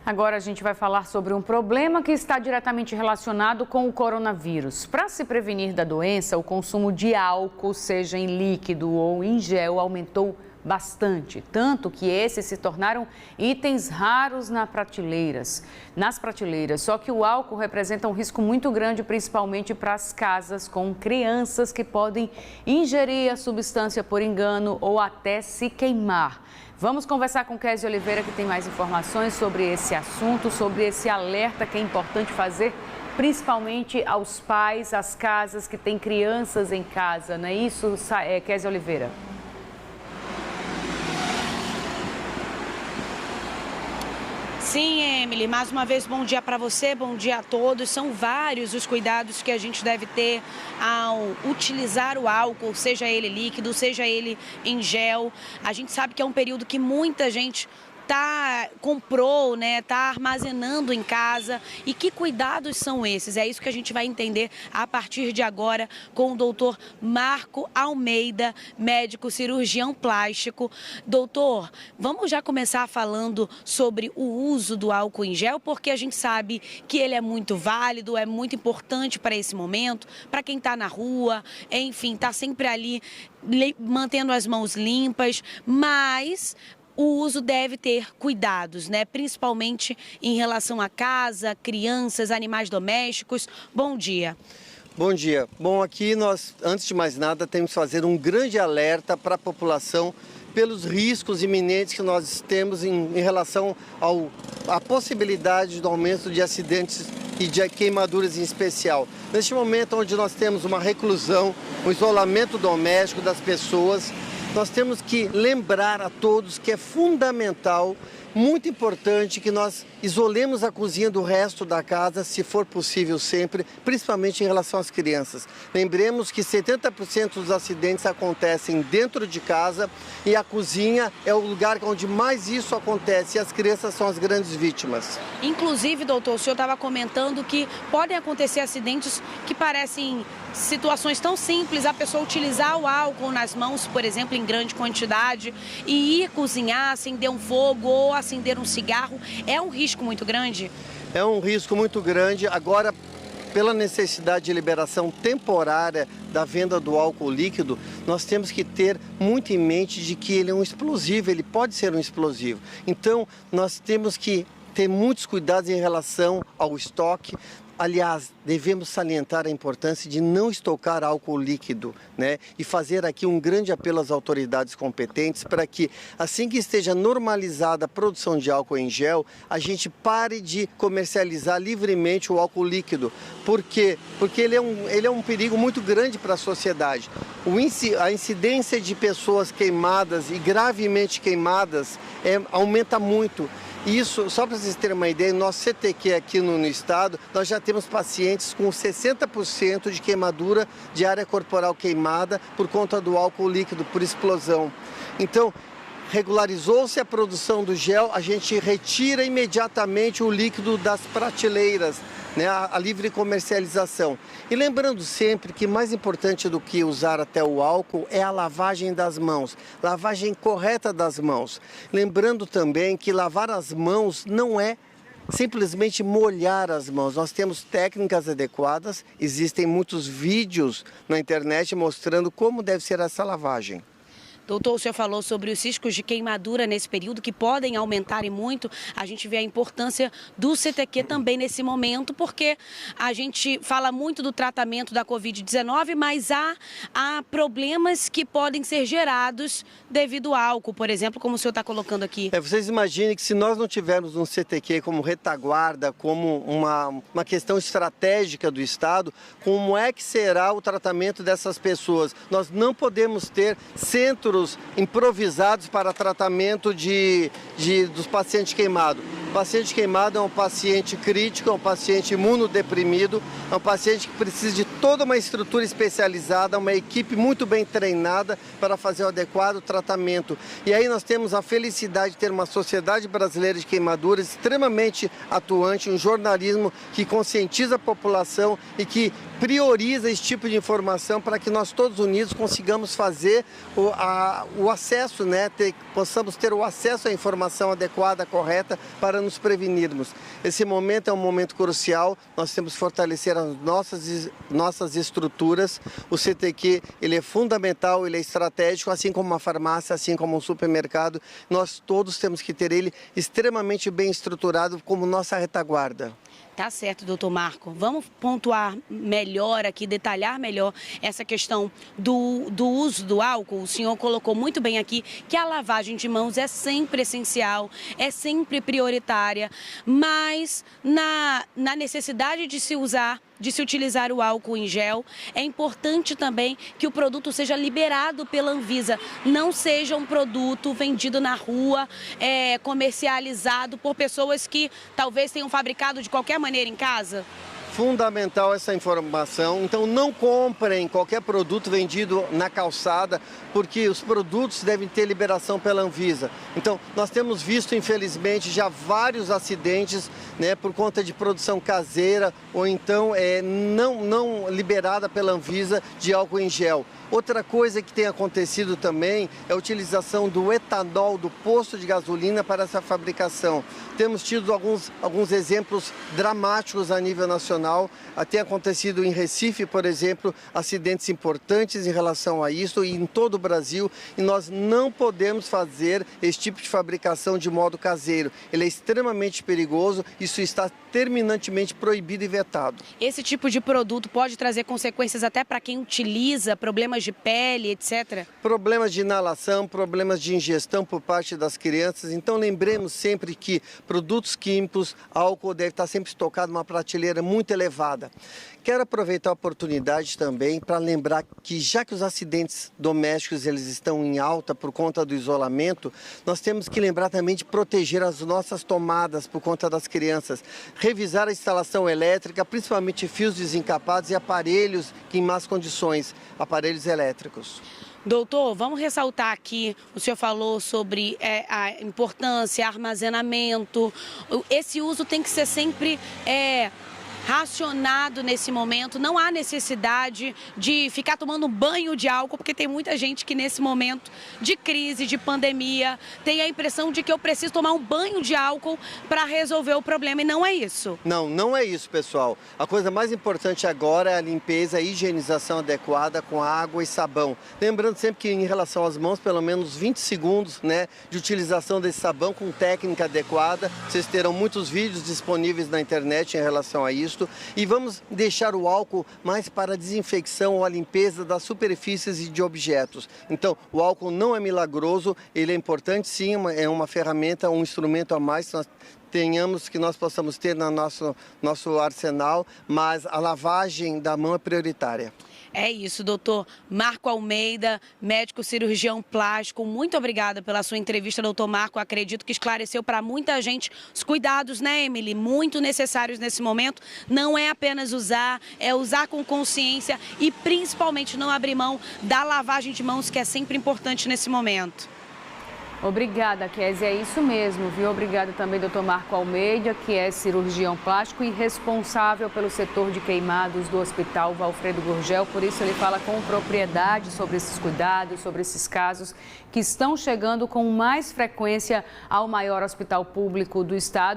Agora a gente vai falar sobre um problema que está diretamente relacionado com o coronavírus. Para se prevenir da doença, o consumo de álcool, seja em líquido ou em gel, aumentou bastante, tanto que esses se tornaram itens raros nas prateleiras. Só que o álcool representa um risco muito grande, principalmente para as casas com crianças que podem ingerir a substância por engano ou até se queimar. Vamos conversar com Kézia Oliveira, que tem mais informações sobre esse assunto, sobre esse alerta que é importante fazer, principalmente aos pais, às casas que têm crianças em casa. Não é isso, Kézia Oliveira? Sim, Emily, mais uma vez bom dia para você, bom dia a todos. São vários os cuidados que a gente deve ter ao utilizar o álcool, seja ele líquido, seja ele em gel. A gente sabe que é um período que muita gente comprou, tá armazenando em casa. E que cuidados são esses? É isso que a gente vai entender a partir de agora com o doutor Marco Almeida, médico cirurgião plástico. Doutor, vamos já começar falando sobre o uso do álcool em gel, porque a gente sabe que ele é muito válido, é muito importante para esse momento, para quem está na rua, enfim, está sempre ali mantendo as mãos limpas, mas o uso deve ter cuidados, principalmente em relação à casa, crianças, animais domésticos. Bom dia. Bom dia. Bom, aqui nós, antes de mais nada, temos que fazer um grande alerta para a população pelos riscos iminentes que nós temos em relação à possibilidade do aumento de acidentes e de queimaduras em especial. Neste momento onde nós temos uma reclusão, um isolamento doméstico das pessoas, nós temos que lembrar a todos que é fundamental, muito importante, que nós isolemos a cozinha do resto da casa, se for possível sempre, principalmente em relação às crianças. Lembremos que 70% dos acidentes acontecem dentro de casa e a cozinha é o lugar onde mais isso acontece e as crianças são as grandes vítimas. Inclusive, doutor, o senhor estava comentando que podem acontecer acidentes que parecem situações tão simples, a pessoa utilizar o álcool nas mãos, por exemplo, em grande quantidade, e ir cozinhar, acender um fogo ou acender um cigarro, é um risco muito grande? É um risco muito grande. Agora, pela necessidade de liberação temporária da venda do álcool líquido, nós temos que ter muito em mente de que ele é um explosivo, ele pode ser um explosivo. Então, nós temos que ter muitos cuidados em relação ao estoque. Aliás, devemos salientar a importância de não estocar álcool líquido, E fazer aqui um grande apelo às autoridades competentes para que, assim que esteja normalizada a produção de álcool em gel, a gente pare de comercializar livremente o álcool líquido. Por quê? Porque ele é um perigo muito grande para a sociedade. A incidência de pessoas queimadas e gravemente queimadas aumenta muito. Isso, só para vocês terem uma ideia, no nosso CTQ aqui no estado, nós já temos pacientes com 60% de queimadura de área corporal queimada por conta do álcool líquido, por explosão. Então, regularizou-se a produção do gel, a gente retira imediatamente o líquido das prateleiras, a livre comercialização. E lembrando sempre que mais importante do que usar até o álcool é a lavagem das mãos, lavagem correta das mãos. Lembrando também que lavar as mãos não é simplesmente molhar as mãos. Nós temos técnicas adequadas, existem muitos vídeos na internet mostrando como deve ser essa lavagem. Doutor, o senhor falou sobre os riscos de queimadura nesse período, que podem aumentar e muito. A gente vê a importância do CTQ também nesse momento, porque a gente fala muito do tratamento da Covid-19, mas há problemas que podem ser gerados devido ao álcool, por exemplo, como o senhor está colocando aqui. Vocês imaginem que se nós não tivermos um CTQ como retaguarda, como uma questão estratégica do Estado, como é que será o tratamento dessas pessoas? Nós não podemos ter centros improvisados para tratamento dos pacientes queimados. O paciente queimado é um paciente crítico, é um paciente imunodeprimido, é um paciente que precisa de toda uma estrutura especializada, uma equipe muito bem treinada para fazer o adequado tratamento. E aí nós temos a felicidade de ter uma Sociedade Brasileira de Queimaduras extremamente atuante, um jornalismo que conscientiza a população e que prioriza esse tipo de informação para que nós todos unidos consigamos fazer o acesso, né? Possamos ter o acesso à informação adequada, correta, para nos prevenirmos. Esse momento é um momento crucial, nós temos que fortalecer as nossas estruturas. O CTQ, ele é fundamental, ele é estratégico, assim como uma farmácia, assim como um supermercado. Nós todos temos que ter ele extremamente bem estruturado como nossa retaguarda. Tá certo, doutor Marco. Vamos pontuar melhor aqui, detalhar melhor essa questão do uso do álcool. O senhor colocou muito bem aqui que a lavagem de mãos é sempre essencial, é sempre prioritária, mas na necessidade de se utilizar o álcool em gel, é importante também que o produto seja liberado pela Anvisa, não seja um produto vendido na rua, comercializado por pessoas que talvez tenham fabricado de qualquer maneira em casa. Fundamental essa informação, então não comprem qualquer produto vendido na calçada, porque os produtos devem ter liberação pela Anvisa. Então, nós temos visto, infelizmente, já vários acidentes, né, por conta de produção caseira ou então não liberada pela Anvisa de álcool em gel. Outra coisa que tem acontecido também é a utilização do etanol do posto de gasolina para essa fabricação. Temos tido alguns exemplos dramáticos a nível nacional, tem acontecido em Recife, por exemplo, acidentes importantes em relação a isso e em todo o Brasil, e nós não podemos fazer esse tipo de fabricação de modo caseiro. Ele é extremamente perigoso, isso está terminantemente proibido e vetado. Esse tipo de produto pode trazer consequências até para quem utiliza, problemas de pele, etc? Problemas de inalação, problemas de ingestão por parte das crianças. Então lembremos sempre que produtos químicos, álcool deve estar sempre estocado numa prateleira muito elevada. Quero aproveitar a oportunidade também para lembrar que já que os acidentes domésticos eles estão em alta por conta do isolamento, nós temos que lembrar também de proteger as nossas tomadas por conta das crianças, revisar a instalação elétrica, principalmente fios desencapados e aparelhos em más condições, aparelhos elétricos. Doutor, vamos ressaltar aqui, o senhor falou sobre a importância, armazenamento, esse uso tem que ser sempre racionado nesse momento, não há necessidade de ficar tomando banho de álcool, porque tem muita gente que nesse momento de crise, de pandemia, tem a impressão de que eu preciso tomar um banho de álcool para resolver o problema, e não é isso. Não é isso, pessoal. A coisa mais importante agora é a limpeza, a higienização adequada com água e sabão. Lembrando sempre que em relação às mãos, pelo menos 20 segundos, né, de utilização desse sabão com técnica adequada. Vocês terão muitos vídeos disponíveis na internet em relação a isso. E vamos deixar o álcool mais para a desinfecção ou a limpeza das superfícies e de objetos. Então, o álcool não é milagroso, ele é importante sim, é uma ferramenta, um instrumento a mais que nós possamos ter no nosso arsenal, mas a lavagem da mão é prioritária. É isso, doutor Marco Almeida, médico cirurgião plástico. Muito obrigada pela sua entrevista, doutor Marco. Acredito que esclareceu para muita gente os cuidados, né, Emily? Muito necessários nesse momento. Não é apenas usar, é usar com consciência e principalmente não abrir mão da lavagem de mãos, que é sempre importante nesse momento. Obrigada, Kézia, é isso mesmo, viu? Obrigada também, doutor Marco Almeida, que é cirurgião plástico e responsável pelo setor de queimados do Hospital Valfredo Gurgel. Por isso, ele fala com propriedade sobre esses cuidados, sobre esses casos que estão chegando com mais frequência ao maior hospital público do estado.